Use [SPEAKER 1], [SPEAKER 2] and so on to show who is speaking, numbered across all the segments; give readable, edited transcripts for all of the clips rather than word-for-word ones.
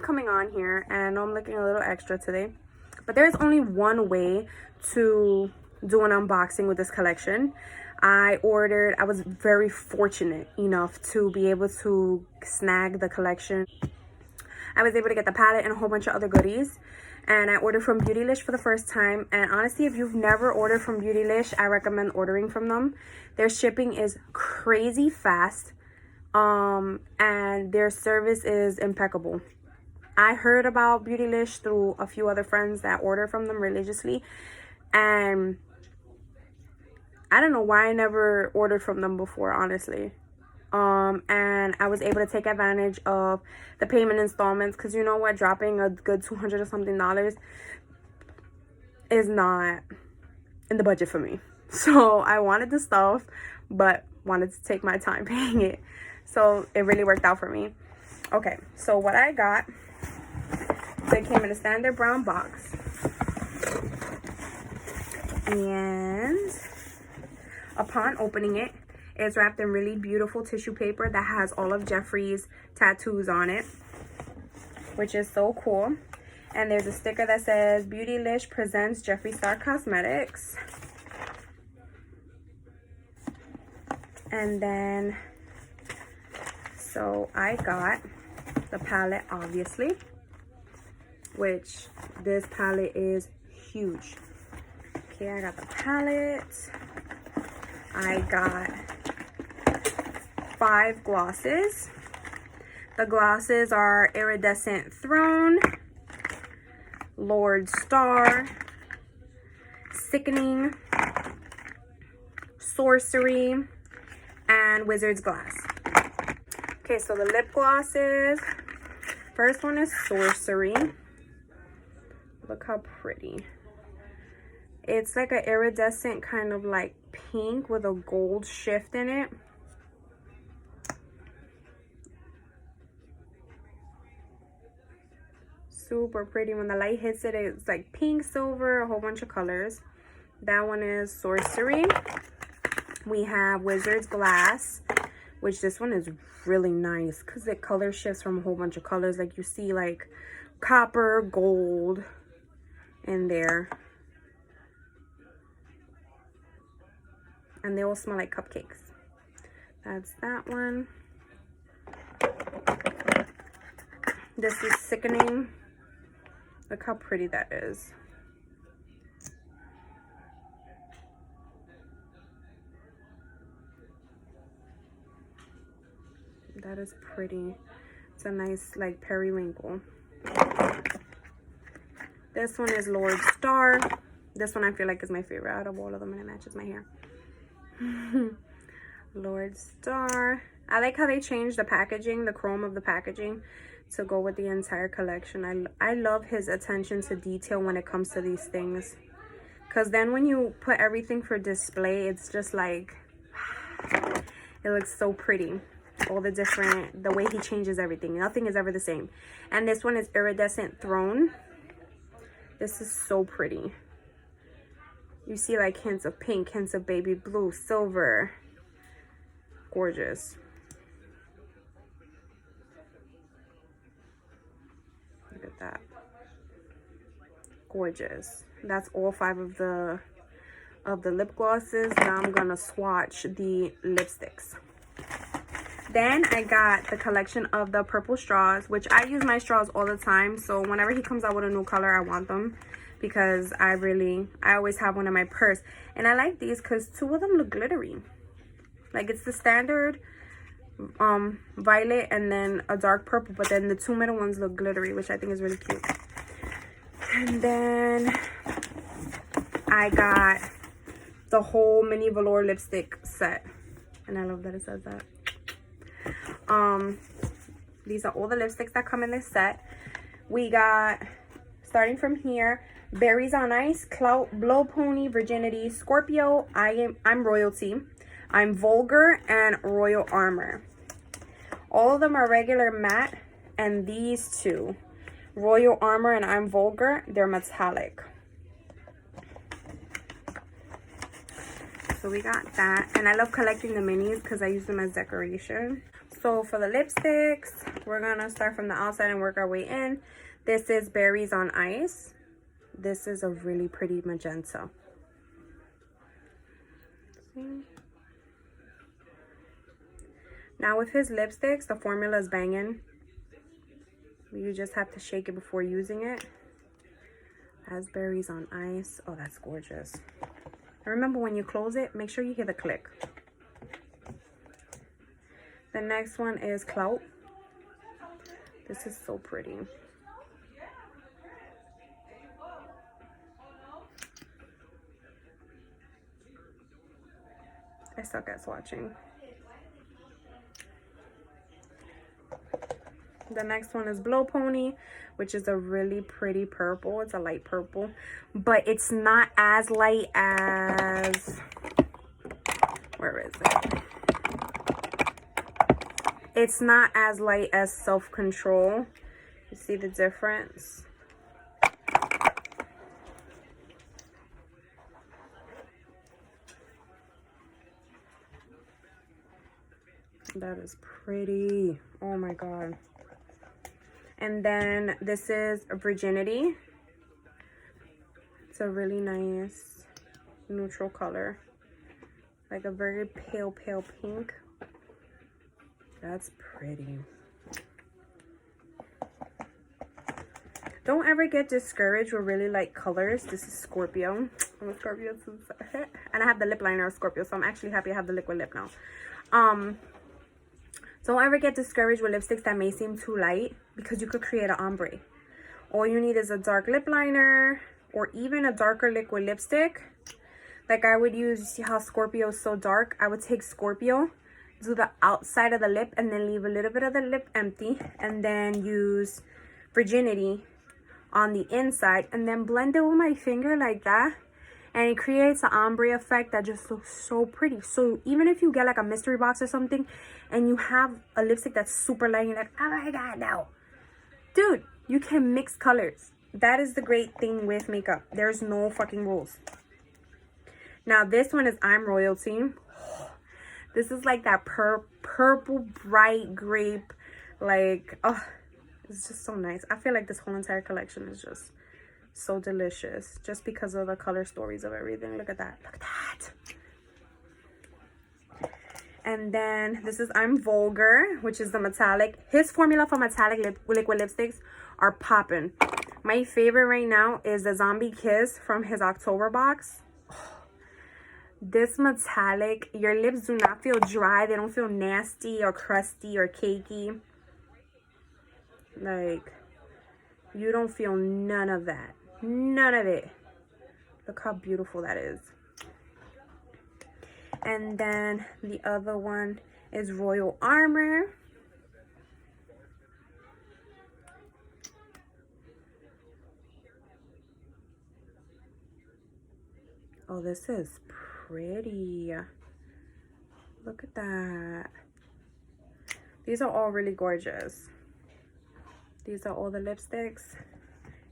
[SPEAKER 1] coming on here, and I know I'm looking a little extra today, but there's only one way to do an unboxing with this collection. I was very fortunate enough to be able to snag the collection. I was able to get the palette and a whole bunch of other goodies. And I ordered from Beautylish for the first time. And honestly, if you've never ordered from Beautylish, I recommend ordering from them. Their shipping is crazy fast. And their service is impeccable. I heard about Beautylish through a few other friends that order from them religiously. And I don't know why I never ordered from them before, honestly. And I was able to take advantage of the payment installments, because you know what, dropping a good $200 or something is not in the budget for me. So I wanted the stuff, but wanted to take my time paying it. So it really worked out for me. Okay, so what I got, they came in a standard brown box, and upon opening it, it's wrapped in really beautiful tissue paper that has all of Jeffree's tattoos on it, which is so cool. And there's a sticker that says Beautylish presents Jeffree Star Cosmetics. And then, so I got the palette, obviously, which this palette is huge. Okay, I got the palette. I got 5 glosses. The glosses are Iridescent Throne, Lord Star, Sickening, Sorcery, and Wizard's Glass. Okay, so the lip glosses. First one is Sorcery. Look how pretty. It's like an iridescent kind of like pink with a gold shift in it. Super pretty. When the light hits it, it's like pink, silver, a whole bunch of colors. That one is Sorcery. We have Wizard's Glass, which this one is really nice because it color shifts from a whole bunch of colors. Like you see like copper, gold in there. And they all smell like cupcakes. That's that one. This is Sickening. Look how pretty that is. That is pretty. It's a nice like periwinkle. This one is Lord Star. This one I feel like is my favorite out of all of them, and it matches my hair. Lord Star. I like how they changed the packaging, the chrome of the packaging, to go with the entire collection. I love his attention to detail when it comes to these things, because then when you put everything for display, it's just like it looks so pretty. All the different, the way he changes everything, nothing is ever the same. And this one is Iridescent Throne. This is so pretty. You see like hints of pink, hints of baby blue, silver. Gorgeous. Look at that. Gorgeous. That's all 5 of the lip glosses. Now I'm gonna swatch the lipsticks. Then I got the collection of the purple straws, which I use my straws all the time. So whenever he comes out with a new color, I want them, because I always have one in my purse. And I like these because 2 of them look glittery. Like it's the standard violet and then a dark purple, but then the 2 middle ones look glittery, which I think is really cute. And then I got the whole mini velour lipstick set, and I love that it says that. These are all the lipsticks that come in this set. We got, starting from here, Berries on Ice, Clout, Blow Pony, Virginity, Scorpio, I'm Royalty, I'm Vulgar, and Royal Armor. All of them are regular matte, and these 2, Royal Armor and I'm Vulgar, they're metallic. So we got that, and I love collecting the minis because I use them as decoration. So for the lipsticks, we're gonna start from the outside and work our way in. This is Berries on Ice. This is a really pretty magenta. See? Now with his lipsticks, the formula is banging. You just have to shake it before using it. Has Berries on Ice. Oh, that's gorgeous. And remember, when you close it, make sure you hear the click. The next one is Clout. This is so pretty. I suck at swatching. The next one is Blow Pony, which is a really pretty purple. It's a light purple, but it's not as light as, where is it? It's not as light as Self Control. You see the difference? That is pretty. Oh my god. And then this is Virginity. It's a really nice neutral color, like a very pale pink. That's pretty. Don't ever get discouraged with really light colors. This is Scorpio. I'm a Scorpio too. And I have the lip liner of Scorpio, so I'm actually happy I have the liquid lip now. Don't ever get discouraged with lipsticks that may seem too light, because you could create an ombre. All you need is a dark lip liner or even a darker liquid lipstick. Like I would use, you see how Scorpio is so dark? I would take Scorpio, do the outside of the lip, and then leave a little bit of the lip empty, and then use Virginity on the inside, and then blend it with my finger like that, and it creates an ombre effect that just looks so pretty. So even if you get like a mystery box or something and you have a lipstick that's super light, you're like, oh my god, no, dude, you can mix colors. That is the great thing with makeup. There's no fucking rules. Now this one is I'm Royalty. This is like that purple bright grape, like, oh, it's just so nice. I feel like this whole entire collection is just so delicious, just because of the color stories of everything. Look at that. Look at that. And then this is I'm Vulgar, which is the metallic. His formula for metallic liquid lipsticks are popping. My favorite right now is the Zombie Kiss from his October box. This metallic, your lips do not feel dry. They don't feel nasty or crusty or cakey. Like, you don't feel none of that. None of it. Look how beautiful that is. And then the other one is Royal Armor. Oh, this is pretty. Look at that. These are all really gorgeous. These are all the lipsticks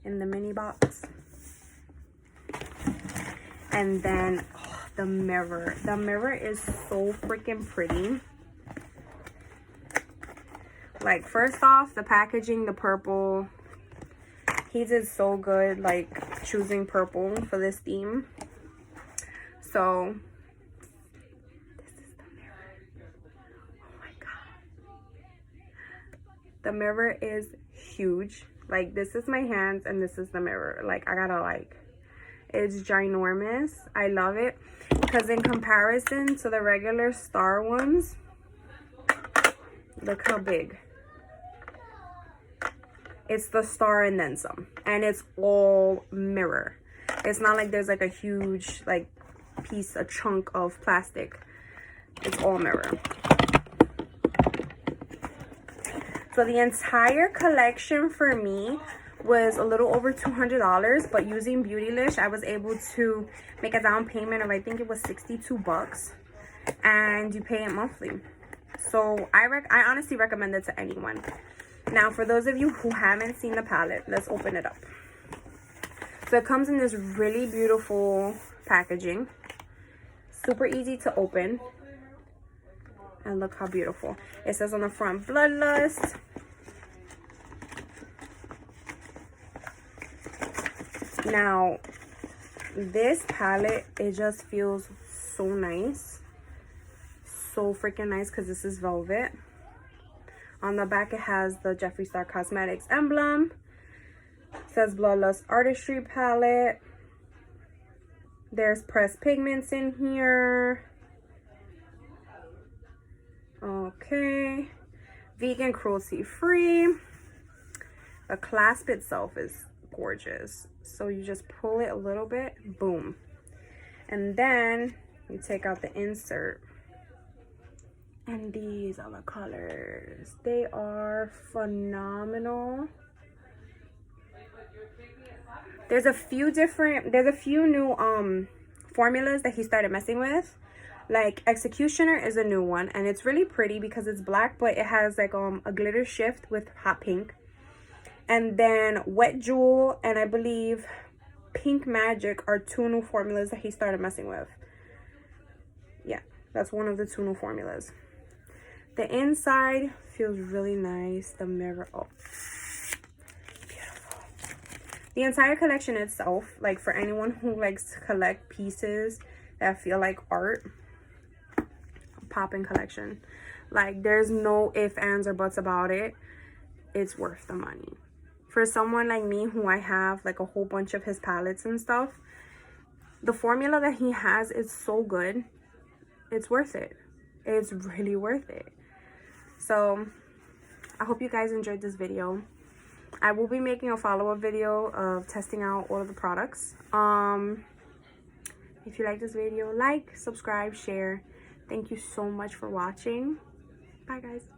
[SPEAKER 1] in the mini box. And then the mirror. The mirror is so freaking pretty. Like, first off, the packaging, the purple. He did so good, like, choosing purple for this theme. So, this is the mirror. Oh my god. The mirror is huge. Like, this is my hands and this is the mirror. Like, I gotta, like, it's ginormous. I love it because in comparison to the regular star ones, look how big. It's the star and then some, and it's all mirror. It's not like there's like a huge like piece, a chunk of plastic. It's all mirror. So the entire collection for me was a little over $200, but using Beautylish, I was able to make a down payment of, I think it was 62 bucks, and you pay it monthly. So I honestly recommend it to anyone. Now, for those of you who haven't seen the palette, let's open it up. So it comes in this really beautiful packaging, super easy to open, And look how beautiful. It says on the front, Bloodlust. Now, this palette, it just feels so nice. So freaking nice because this is velvet. On the back, it has the Jeffree Star Cosmetics emblem. It says Bloodlust Artistry Palette. There's pressed pigments in here. Okay. Vegan, cruelty free. The clasp itself is gorgeous. So you just pull it a little bit, boom. And then you take out the insert. And these are the colors. They are phenomenal. There's a few new formulas that he started messing with. Like Executioner is a new one, and it's really pretty because it's black, but it has like a glitter shift with hot pink. And then Wet Jewel and I believe Pink Magic are two new formulas that he started messing with. Yeah, that's one of the two new formulas. The inside feels really nice. The mirror, oh, beautiful. The entire collection itself, like for anyone who likes to collect pieces that feel like art, popping collection. Like there's no ifs, ands, or buts about it. It's worth the money. For someone like me who I have like a whole bunch of his palettes and stuff, the formula that he has is so good. It's worth it. It's really worth it. So I hope you guys enjoyed this video. I will be making a follow-up video of testing out all of the products. If you like this video, like, subscribe, share. Thank you so much for watching. Bye guys.